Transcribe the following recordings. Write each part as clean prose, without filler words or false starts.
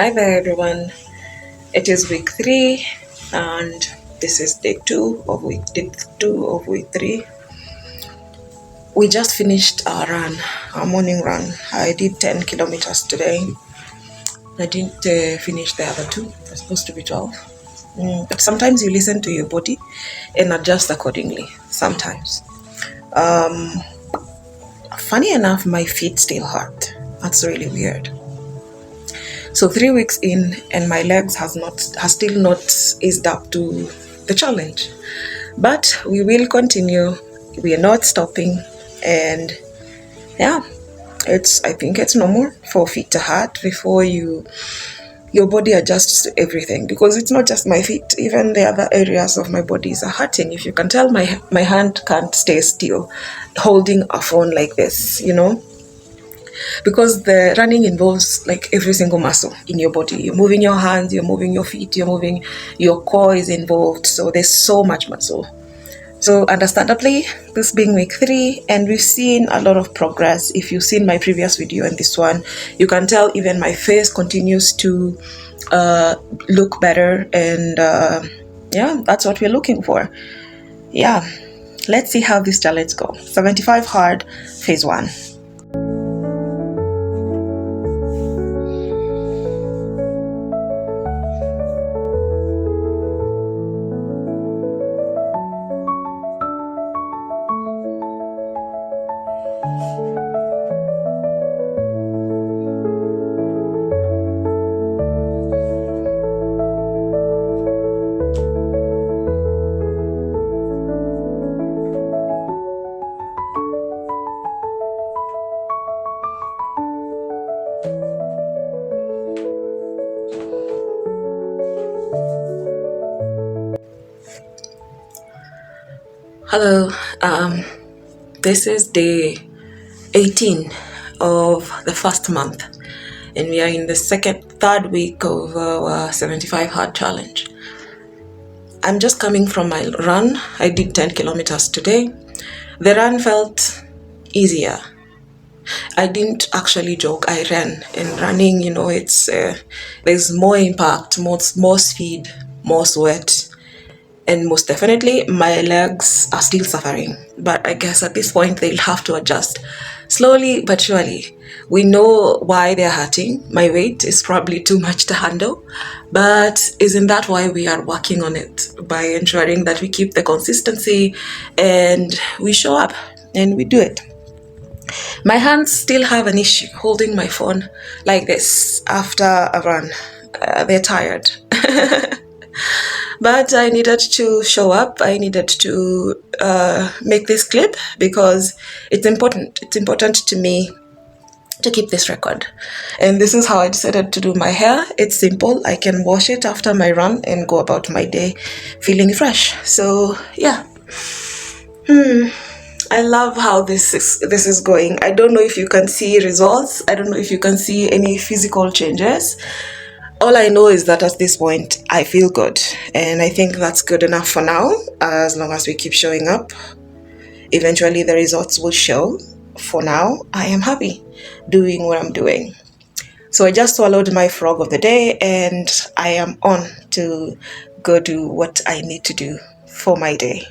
Hi there, everyone. It is week 3, and this is day 2 of week 3. We just finished our morning run. I did 10 kilometers today. I didn't finish the other 2. They're supposed to be 12. But sometimes you listen to your body and adjust accordingly. Sometimes. Funny enough, my feet still hurt. That's really weird. So 3 weeks in, and my legs has still not eased up to the challenge. But we will continue. We are not stopping, and yeah, I think it's normal for feet to hurt before your body adjusts to everything, because it's not just my feet, even the other areas of my bodies are hurting. If you can tell, my hand can't stay still holding a phone like this, because the running involves like every single muscle in your body. You're moving your hands, you're moving your feet, you're moving your core is involved, so there's so much muscle. So understandably, this being week 3, and we've seen a lot of progress. If you've seen my previous video and this one, you can tell even my face continues to look better, and yeah, that's what we're looking for. Yeah, let's see how this challenge goes. 75 hard, phase 1. Hello, this is day 18 of the first month, and we are in the third week of our 75 hard challenge. I'm just coming from my run. I did 10 kilometers today. The run felt easier. I didn't actually jog, I ran. And running, it's there's more impact, more speed, more sweat. And most definitely, my legs are still suffering. But I guess at this point, they'll have to adjust. Slowly but surely. We know why they're hurting. My weight is probably too much to handle. But isn't that why we are working on it? By ensuring that we keep the consistency and we show up and we do it. My hands still have an issue holding my phone like this after a run. They're tired. But I needed to show up. I needed to make this clip because it's important. It's important to me to keep this record. And this is how I decided to do my hair. It's simple. I can wash it after my run and go about my day feeling fresh. So yeah. I love how this is going. I don't know if you can see results. I don't know if you can see any physical changes. All I know is that at this point, I feel good. And I think that's good enough for now, as long as we keep showing up. Eventually, the results will show. For now, I am happy doing what I'm doing. So I just swallowed my frog of the day, and I am on to go do what I need to do for my day.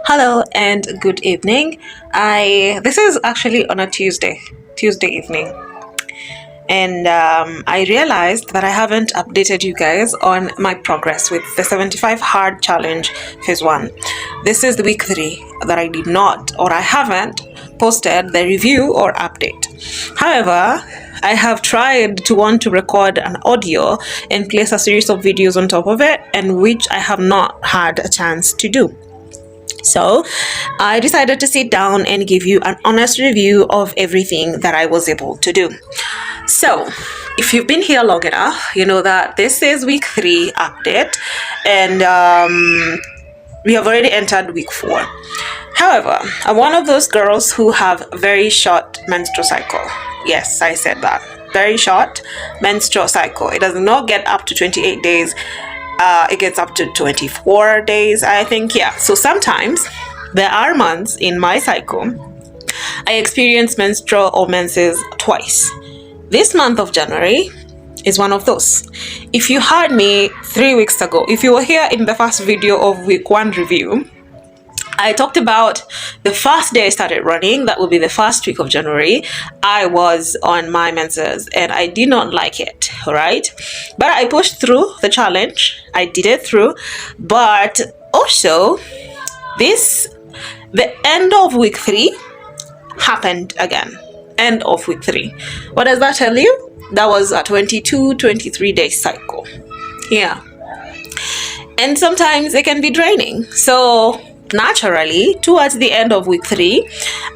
Hello and good evening. This is actually on a Tuesday evening, and I realized that I haven't updated you guys on my progress with the 75 hard challenge phase 1. This is the week 3 that I did not, or I haven't posted the review or update. However, I have tried to want to record an audio and place a series of videos on top of it, and which I have not had a chance to do. So I decided to sit down and give you an honest review of everything that I was able to do. So if you've been here long enough, you know that this is week 3 update, and we have already entered week 4. However, I'm one of those girls who have very short menstrual cycle. Yes, I said that. Very short menstrual cycle. It does not get up to 28 days. It gets up to 24 days, I think. Yeah. So sometimes there are months in my cycle I experience menstrual or menses twice. This month of January is one of those. If you heard me 3 weeks ago, if you were here in the first video of week 1 review, I talked about the first day I started running, that would be the first week of January. I was on my menses and I did not like it, all right? But I pushed through the challenge. I did it through. But also, the end of week 3 happened again. End of week 3. What does that tell you? That was a 23 day cycle. Yeah. And sometimes it can be draining. So naturally, towards the end of week 3,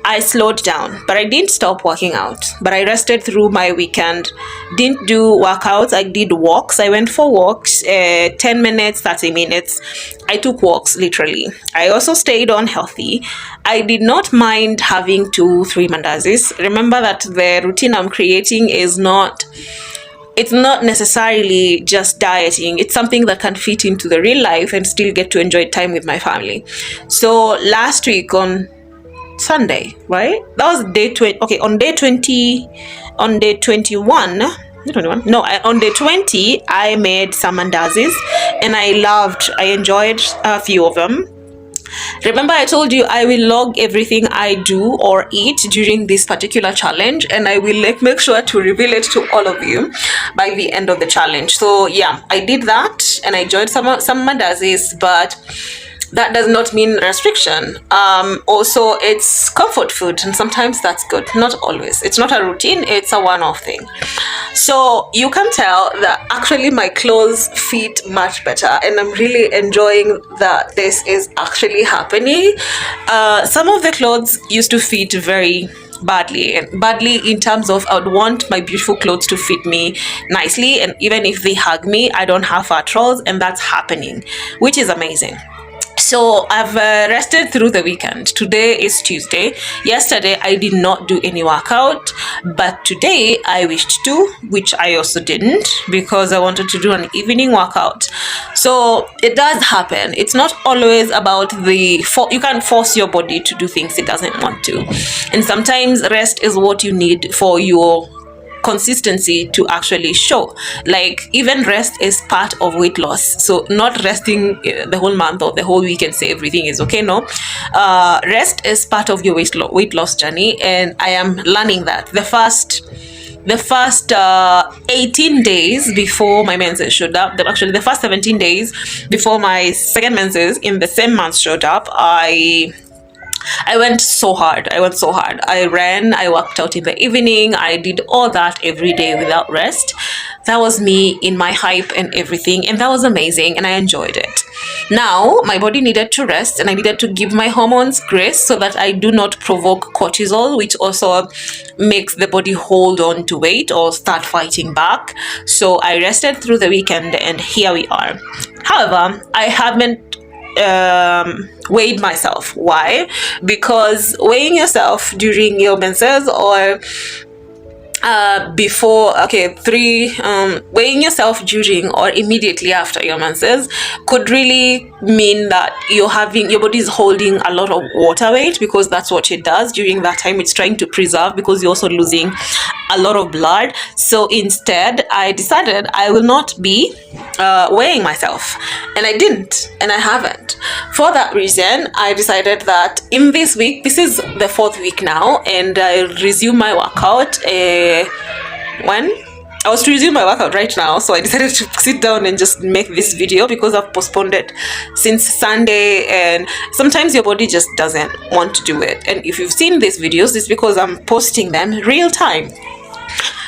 I slowed down, but I didn't stop working out. But I rested through my weekend, didn't do workouts. I did walks. I went for walks, 10 minutes, 30 minutes. I took walks, literally. I also stayed on healthy. I did not mind having 2-3 mandazis. Remember that the routine I'm creating is it's not necessarily just dieting. It's something that can fit into the real life and still get to enjoy time with my family. So last week on Sunday, right? That was day 20. Okay, on day 20, on day 21, no, on day 20, I made some mandazis and I enjoyed a few of them. Remember, I told you I will log everything I do or eat during this particular challenge, and I will make sure to reveal it to all of you by the end of the challenge. So yeah, I did that and I enjoyed some mandazis, but that does not mean restriction. Also, it's comfort food, and sometimes that's good. Not always. It's not a routine, it's a one-off thing. So you can tell that actually my clothes fit much better, and I'm really enjoying that this is actually happening. Some of the clothes used to fit very badly in terms of I would want my beautiful clothes to fit me nicely, and even if they hug me, I don't have fat rolls, and that's happening, which is amazing. So I've rested through the weekend. Today is Tuesday. Yesterday I did not do any workout, but today I wished to, which I also didn't because I wanted to do an evening workout. So it does happen. It's not always about you can't force your body to do things it doesn't want to. And sometimes rest is what you need for your consistency to actually show. Like, even rest is part of weight loss. So not resting the whole month or the whole week and say everything is okay. No, rest is part of your weight loss journey, and I am learning that. The first 18 days before my menses showed up, actually the first 17 days before my second menses in the same month showed up, I went so hard. I ran, I worked out in the evening, I did all that every day without rest. That was me in my hype and everything, and that was amazing, and I enjoyed it. Now, my body needed to rest, and I needed to give my hormones grace so that I do not provoke cortisol, which also makes the body hold on to weight or start fighting back. So I rested through the weekend, and here we are. However, I haven't weighed myself. Why? Because weighing yourself during your menses or weighing yourself during or immediately after your menses could really mean that your body is holding a lot of water weight, because that's what it does during that time. It's trying to preserve, because you're also losing a lot of blood. So instead, I decided I will not be weighing myself, and I didn't, and I haven't. For that reason, I decided that in this week, this is the 4th week now, and I'll resume my workout when I was to resume my workout right now. So I decided to sit down and just make this video, because I've postponed it since Sunday, and sometimes your body just doesn't want to do it. And if you've seen these videos, it's because I'm posting them real time.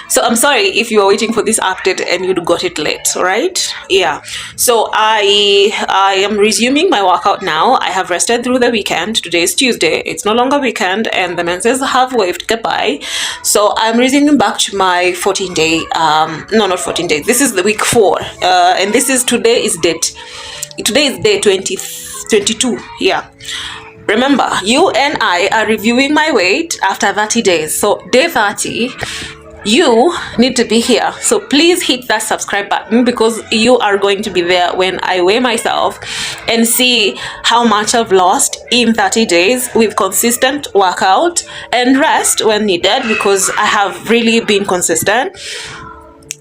So I'm sorry if you are waiting for this update and you got it late, right? Yeah. So I am resuming my workout now. I have rested through the weekend. Today is Tuesday. It's no longer weekend and the menses have waved goodbye. So I'm resuming back to my 14-day, no, not 14 days. This is the week 4. And today is day 22. Yeah. Remember, you and I are reviewing my weight after 30 days. So day 30, you need to be here. So please hit that subscribe button because you are going to be there when I weigh myself and see how much I've lost in 30 days with consistent workout and rest when needed, because I have really been consistent.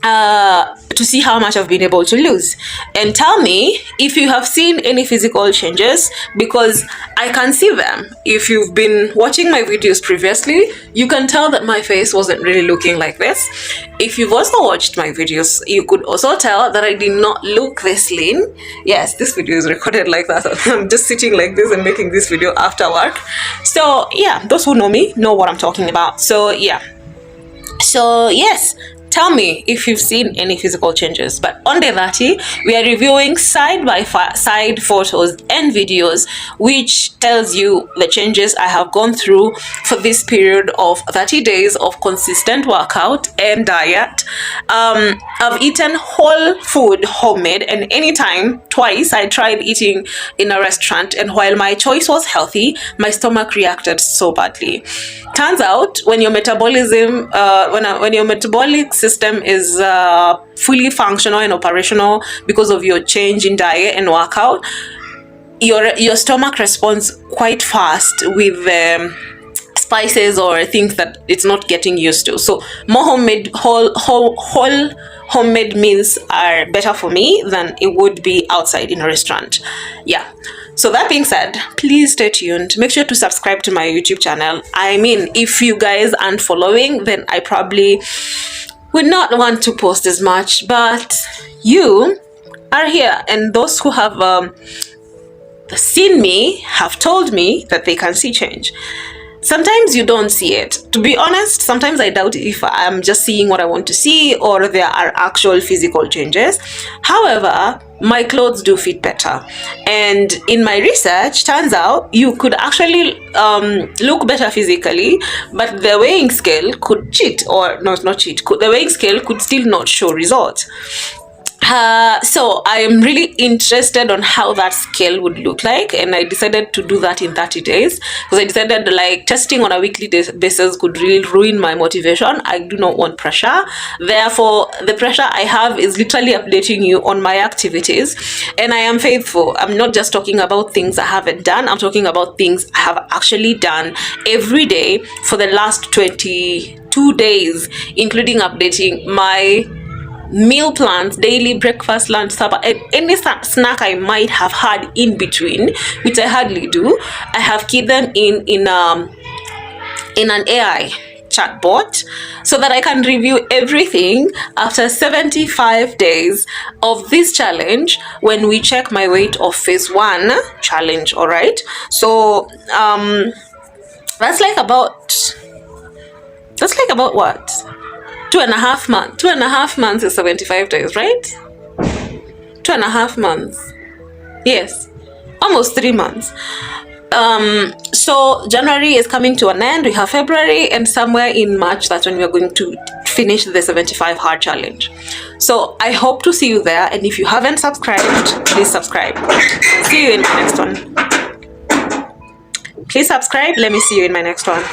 To see how much I've been able to lose, and tell me if you have seen any physical changes, because I can see them. If you've been watching my videos previously, you can tell that my face wasn't really looking like this. If you've also watched my videos, you could also tell that I did not look this lean. Yes, this video is recorded like that. I'm just sitting like this and making this video after work. So yeah, those who know me know what I'm talking about. So yeah, so yes, tell me if you've seen any physical changes. But on day 30, we are reviewing side-by-side photos and videos, which tells you the changes I have gone through for this period of 30 days of consistent workout and diet. I've eaten whole food, homemade, and twice I tried eating in a restaurant, and while my choice was healthy, my stomach reacted so badly. Turns out when your metabolism, when your metabolic system is fully functional and operational because of your change in diet and workout, your stomach responds quite fast with spices or things that it's not getting used to. So more whole homemade meals are better for me than it would be outside in a restaurant. Yeah. So that being said, please stay tuned. Make sure to subscribe to my YouTube channel. I mean, if you guys aren't following, then I probably would not want to post as much, but you are here, and those who have seen me have told me that they can see change. Sometimes you don't see it. To be honest, sometimes I doubt if I'm just seeing what I want to see or there are actual physical changes. However, my clothes do fit better. And in my research, turns out you could actually look better physically, but the weighing scale could cheat, or not cheat. The weighing scale could still not show results. So I am really interested on how that scale would look like, and I decided to do that in 30 days because I decided like testing on a weekly basis could really ruin my motivation. I do not want pressure. Therefore, the pressure I have is literally updating you on my activities, and I am faithful. I'm not just talking about things I haven't done. I'm talking about things I have actually done every day for the last 22 days, including updating my meal plans, daily breakfast, lunch, supper, and any snack I might have had in between, which I hardly do. I have kept them in an AI chatbot so that I can review everything after 75 days of this challenge when we check my weight of phase 1 challenge. All right, so that's like about what, 2.5 months. 2.5 months is 75 days, right? 2.5 months. Yes, almost 3 months. So January is coming to an end. We have February, and somewhere in March, that's when we are going to finish the 75 hard challenge. So I hope to see you there. And if you haven't subscribed, please subscribe. See you in my next one. Please subscribe. Let me see you in my next one.